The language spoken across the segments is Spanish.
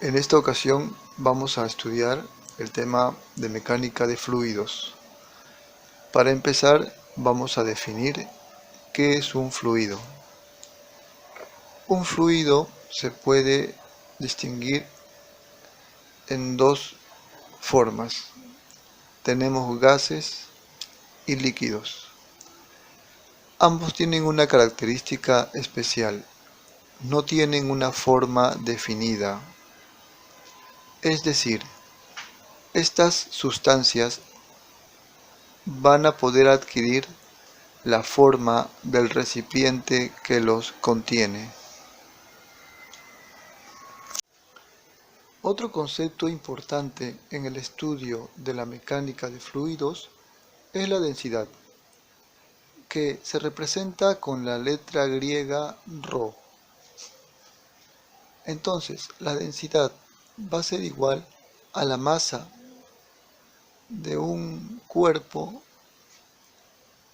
En esta ocasión vamos a estudiar el tema de mecánica de fluidos. Para empezar, vamos a definir qué es un fluido. Un fluido se puede distinguir en dos formas. Tenemos gases y líquidos. Ambos tienen una característica especial. No tienen una forma definida. Es decir, estas sustancias van a poder adquirir la forma del recipiente que los contiene. Otro concepto importante en el estudio de la mecánica de fluidos es la densidad, que se representa con la letra griega ρ. Entonces, la densidad va a ser igual a la masa de un cuerpo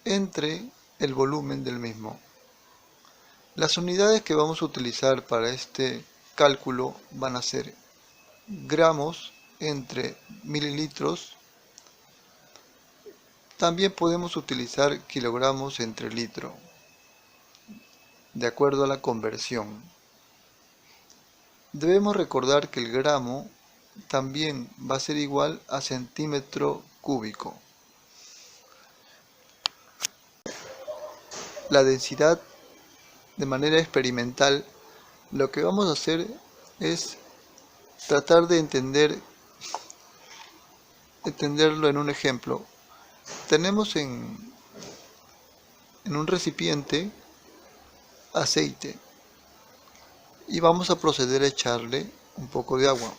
entre el volumen del mismo. Las unidades que vamos a utilizar para este cálculo van a ser gramos entre mililitros. También podemos utilizar kilogramos entre litro, de acuerdo a la conversión. Debemos recordar que el gramo también va a ser igual a centímetro cúbico. La densidad, de manera experimental, lo que vamos a hacer es tratar de entenderlo en un ejemplo. Tenemos en un recipiente aceite y vamos a proceder a echarle un poco de agua.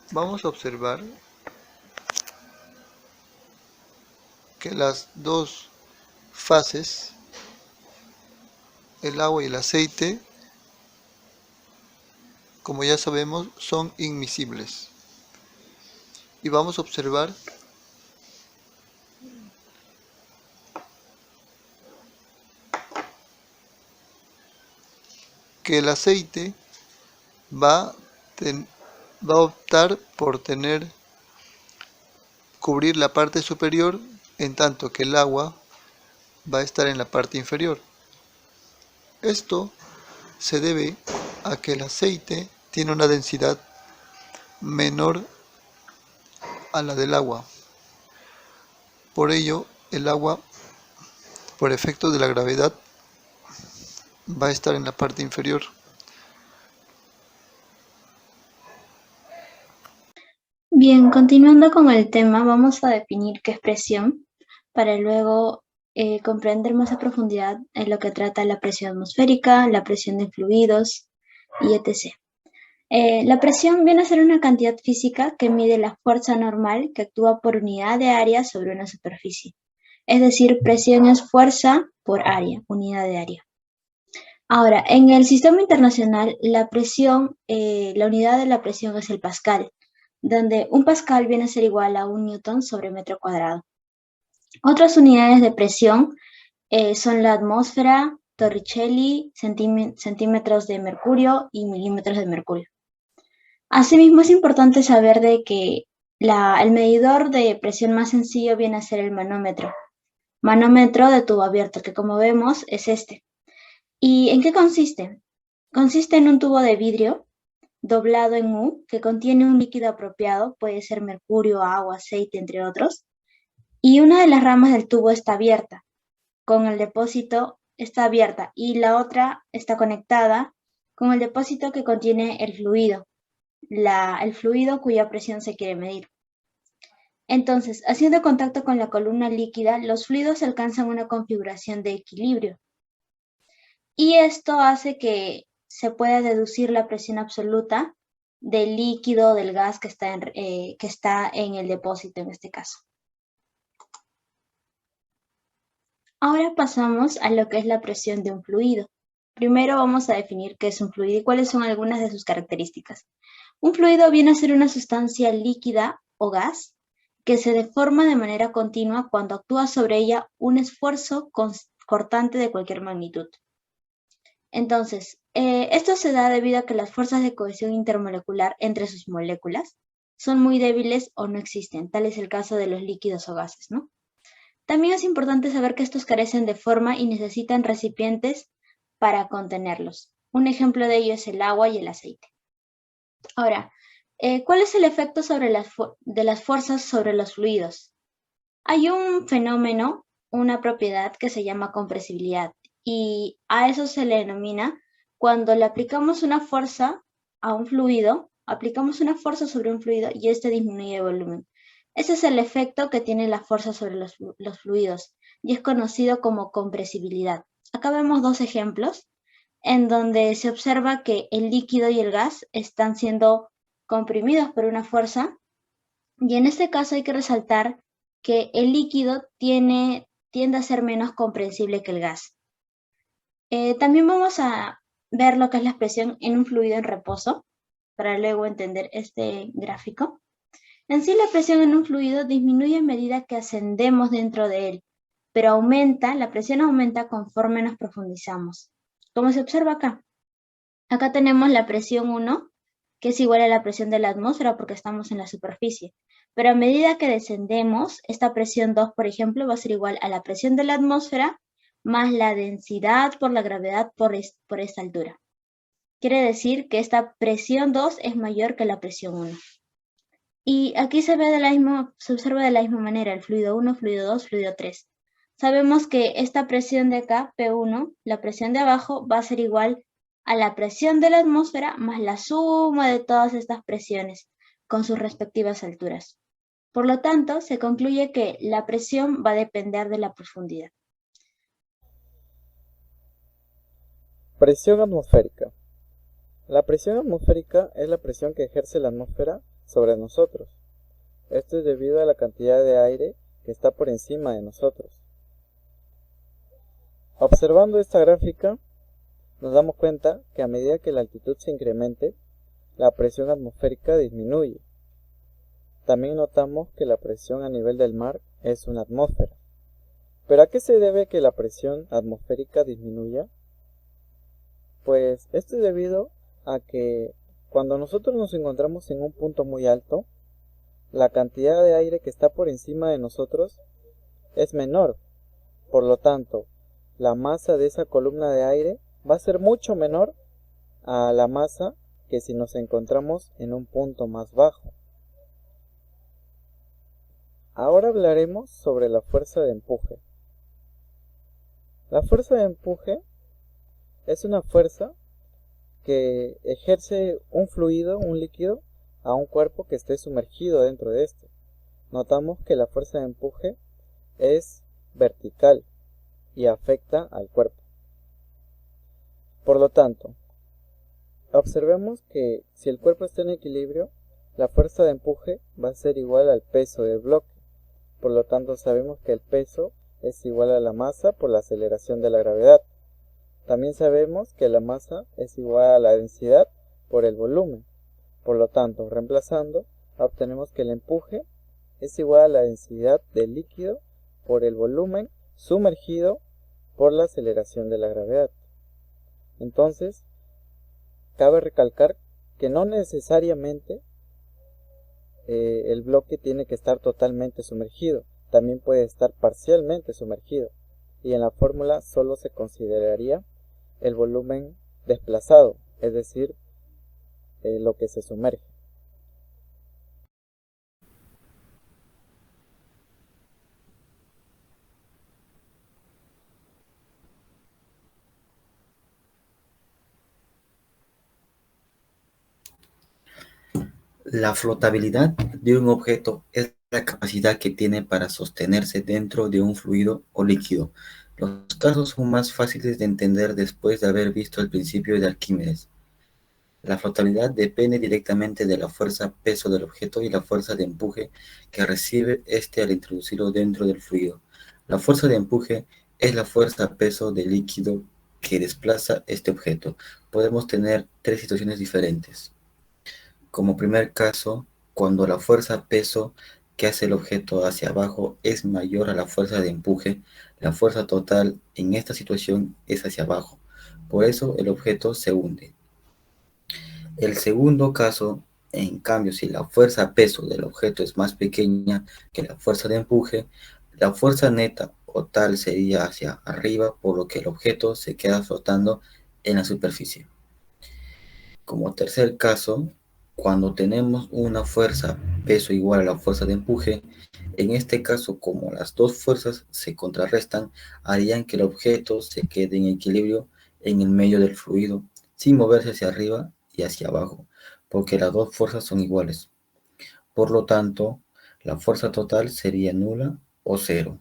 Vamos a observar que las dos fases, el agua y el aceite, como ya sabemos, son inmiscibles. Y vamos a observar que el aceite va a optar por cubrir la parte superior, en tanto que el agua va a estar en la parte inferior. Esto se debe a que el aceite tiene una densidad menor a la del agua. Por ello, el agua, por efecto de la gravedad, va a estar en la parte inferior. Bien, continuando con el tema, vamos a definir qué es presión para luego comprender más a profundidad en lo que trata la presión atmosférica, la presión de fluidos y etc. La presión viene a ser una cantidad física que mide la fuerza normal que actúa por unidad de área sobre una superficie. Es decir, presión es fuerza por área, unidad de área. Ahora, en el sistema internacional, la presión, la unidad de la presión es el pascal, donde un pascal viene a ser igual a 1 newton sobre metro cuadrado. Otras unidades de presión son la atmósfera, torricelli, centímetros de mercurio y milímetros de mercurio. Asimismo, es importante saber de que el medidor de presión más sencillo viene a ser el manómetro. Manómetro de tubo abierto, que como vemos es este. ¿Y en qué consiste? Consiste en un tubo de vidrio doblado en U que contiene un líquido apropiado, puede ser mercurio, agua, aceite, entre otros, y una de las ramas del tubo está abierta, con el depósito está abierta y la otra está conectada con el depósito que contiene el fluido cuya presión se quiere medir. Entonces, haciendo contacto con la columna líquida, los fluidos alcanzan una configuración de equilibrio. Y esto hace que se pueda deducir la presión absoluta del líquido, del gas que está en el depósito en este caso. Ahora pasamos a lo que es la presión de un fluido. Primero vamos a definir qué es un fluido y cuáles son algunas de sus características. Un fluido viene a ser una sustancia líquida o gas que se deforma de manera continua cuando actúa sobre ella un esfuerzo cortante de cualquier magnitud. Entonces, esto se da debido a que las fuerzas de cohesión intermolecular entre sus moléculas son muy débiles o no existen. Tal es el caso de los líquidos o gases, ¿no? También es importante saber que estos carecen de forma y necesitan recipientes para contenerlos. Un ejemplo de ello es el agua y el aceite. Ahora, ¿cuál es el efecto de las fuerzas sobre los fluidos? Hay un fenómeno, una propiedad que se llama compresibilidad, y a eso se le denomina cuando le aplicamos una fuerza a un fluido, aplicamos una fuerza sobre un fluido y este disminuye de volumen. Ese es el efecto que tiene la fuerza sobre los fluidos y es conocido como compresibilidad. Acá vemos dos ejemplos en donde se observa que el líquido y el gas están siendo comprimidos por una fuerza y en este caso hay que resaltar que el líquido tiende a ser menos comprensible que el gas. También vamos a ver lo que es la expresión en un fluido en reposo, para luego entender este gráfico. En sí, la presión en un fluido disminuye a medida que ascendemos dentro de él, pero la presión aumenta conforme nos profundizamos. Como se observa acá. Acá tenemos la presión 1, que es igual a la presión de la atmósfera porque estamos en la superficie. Pero a medida que descendemos, esta presión 2, por ejemplo, va a ser igual a la presión de la atmósfera más la densidad por la gravedad por esta altura. Quiere decir que esta presión 2 es mayor que la presión 1. Y aquí se observa de la misma manera el fluido 1, fluido 2, fluido 3. Sabemos que esta presión de acá, P1, la presión de abajo, va a ser igual a la presión de la atmósfera más la suma de todas estas presiones con sus respectivas alturas. Por lo tanto, se concluye que la presión va a depender de la profundidad. Presión atmosférica. La presión atmosférica es la presión que ejerce la atmósfera sobre nosotros. Esto es debido a la cantidad de aire que está por encima de nosotros. Observando esta gráfica, nos damos cuenta que a medida que la altitud se incremente, la presión atmosférica disminuye. También notamos que la presión a nivel del mar es una atmósfera. ¿Pero a qué se debe que la presión atmosférica disminuya? Pues esto es debido a que cuando nosotros nos encontramos en un punto muy alto, la cantidad de aire que está por encima de nosotros es menor. Por lo tanto, la masa de esa columna de aire va a ser mucho menor a la masa que si nos encontramos en un punto más bajo. Ahora hablaremos sobre la fuerza de empuje. La fuerza de empuje es una fuerza que ejerce un fluido, un líquido, a un cuerpo que esté sumergido dentro de este. Notamos que la fuerza de empuje es vertical y afecta al cuerpo. Por lo tanto, observemos que si el cuerpo está en equilibrio, la fuerza de empuje va a ser igual al peso del bloque. Por lo tanto, sabemos que el peso es igual a la masa por la aceleración de la gravedad. También sabemos que la masa es igual a la densidad por el volumen. Por lo tanto, reemplazando, obtenemos que el empuje es igual a la densidad del líquido por el volumen sumergido por la aceleración de la gravedad. Entonces, cabe recalcar que no necesariamente el bloque tiene que estar totalmente sumergido, también puede estar parcialmente sumergido, y en la fórmula solo se consideraría el volumen desplazado, es decir, lo que se sumerge. La flotabilidad de un objeto es la capacidad que tiene para sostenerse dentro de un fluido o líquido. Los casos son más fáciles de entender después de haber visto el principio de Arquímedes. La flotabilidad depende directamente de la fuerza-peso del objeto y la fuerza de empuje que recibe éste al introducirlo dentro del fluido. La fuerza de empuje es la fuerza-peso del líquido que desplaza este objeto. Podemos tener tres situaciones diferentes. Como primer caso, cuando la fuerza-peso que hace el objeto hacia abajo es mayor a la fuerza de empuje, La fuerza total en esta situación es hacia abajo. Por eso el objeto se hunde. El segundo caso, en cambio, si la fuerza peso del objeto es más pequeña que la fuerza de empuje, la fuerza neta o tal sería hacia arriba, por lo que el objeto se queda flotando en la superficie. Como tercer caso, cuando tenemos una fuerza peso igual a la fuerza de empuje, en este caso, como las dos fuerzas se contrarrestan, harían que el objeto se quede en equilibrio en el medio del fluido, sin moverse hacia arriba y hacia abajo, porque las dos fuerzas son iguales. Por lo tanto, la fuerza total sería nula o cero.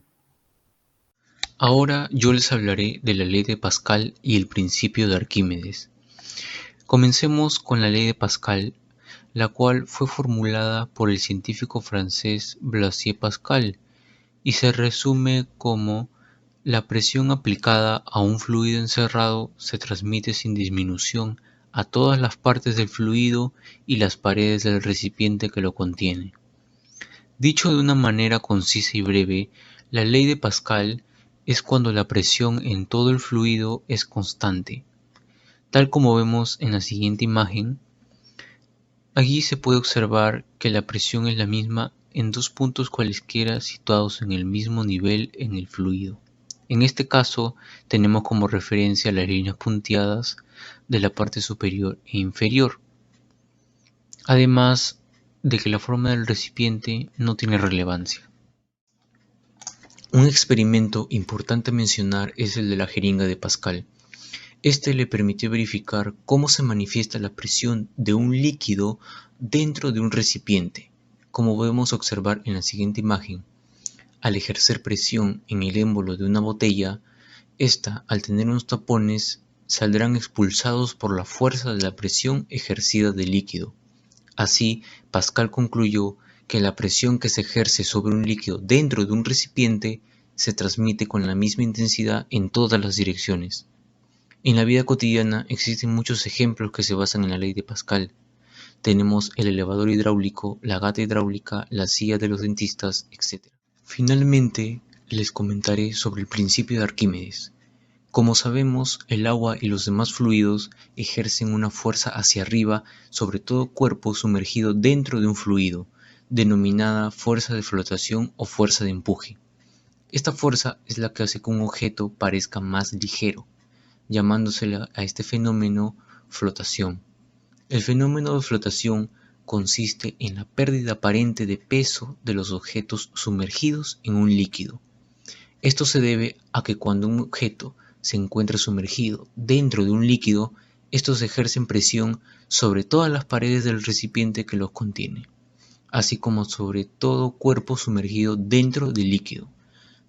Ahora yo les hablaré de la ley de Pascal y el principio de Arquímedes. Comencemos con la ley de Pascal, la cual fue formulada por el científico francés Blaise Pascal y se resume como: la presión aplicada a un fluido encerrado se transmite sin disminución a todas las partes del fluido y las paredes del recipiente que lo contiene. Dicho de una manera concisa y breve, la ley de Pascal es cuando la presión en todo el fluido es constante. Tal como vemos en la siguiente imagen, allí se puede observar que la presión es la misma en dos puntos cualesquiera situados en el mismo nivel en el fluido. En este caso, tenemos como referencia las líneas punteadas de la parte superior e inferior, además de que la forma del recipiente no tiene relevancia. Un experimento importante a mencionar es el de la jeringa de Pascal. Este le permitió verificar cómo se manifiesta la presión de un líquido dentro de un recipiente, como podemos observar en la siguiente imagen. Al ejercer presión en el émbolo de una botella, esta, al tener unos tapones, saldrán expulsados por la fuerza de la presión ejercida del líquido. Así, Pascal concluyó que la presión que se ejerce sobre un líquido dentro de un recipiente se transmite con la misma intensidad en todas las direcciones. En la vida cotidiana existen muchos ejemplos que se basan en la ley de Pascal. Tenemos el elevador hidráulico, la gata hidráulica, la silla de los dentistas, etc. Finalmente, les comentaré sobre el principio de Arquímedes. Como sabemos, el agua y los demás fluidos ejercen una fuerza hacia arriba sobre todo cuerpo sumergido dentro de un fluido, denominada fuerza de flotación o fuerza de empuje. Esta fuerza es la que hace que un objeto parezca más ligero, llamándosela a este fenómeno flotación. El fenómeno de flotación consiste en la pérdida aparente de peso de los objetos sumergidos en un líquido. Esto se debe a que cuando un objeto se encuentra sumergido dentro de un líquido, estos ejercen presión sobre todas las paredes del recipiente que los contiene, así como sobre todo cuerpo sumergido dentro del líquido.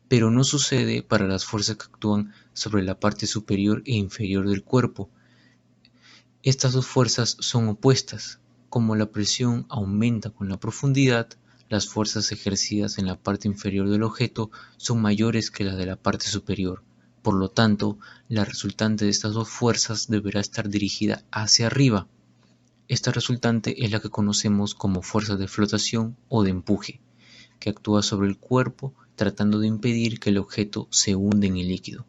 Pero no sucede para las fuerzas que actúan sobre la parte superior e inferior del cuerpo. Estas dos fuerzas son opuestas. Como la presión aumenta con la profundidad, las fuerzas ejercidas en la parte inferior del objeto son mayores que las de la parte superior. Por lo tanto, la resultante de estas dos fuerzas deberá estar dirigida hacia arriba. Esta resultante es la que conocemos como fuerza de flotación o de empuje, que actúa sobre el cuerpo tratando de impedir que el objeto se hunda en el líquido.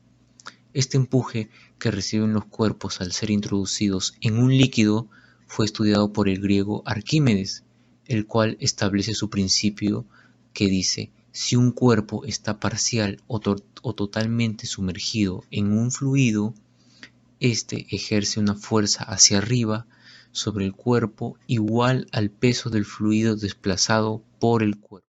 Este empuje que reciben los cuerpos al ser introducidos en un líquido fue estudiado por el griego Arquímedes, el cual establece su principio que dice: si un cuerpo está parcial o totalmente sumergido en un fluido, éste ejerce una fuerza hacia arriba sobre el cuerpo igual al peso del fluido desplazado por el cuerpo.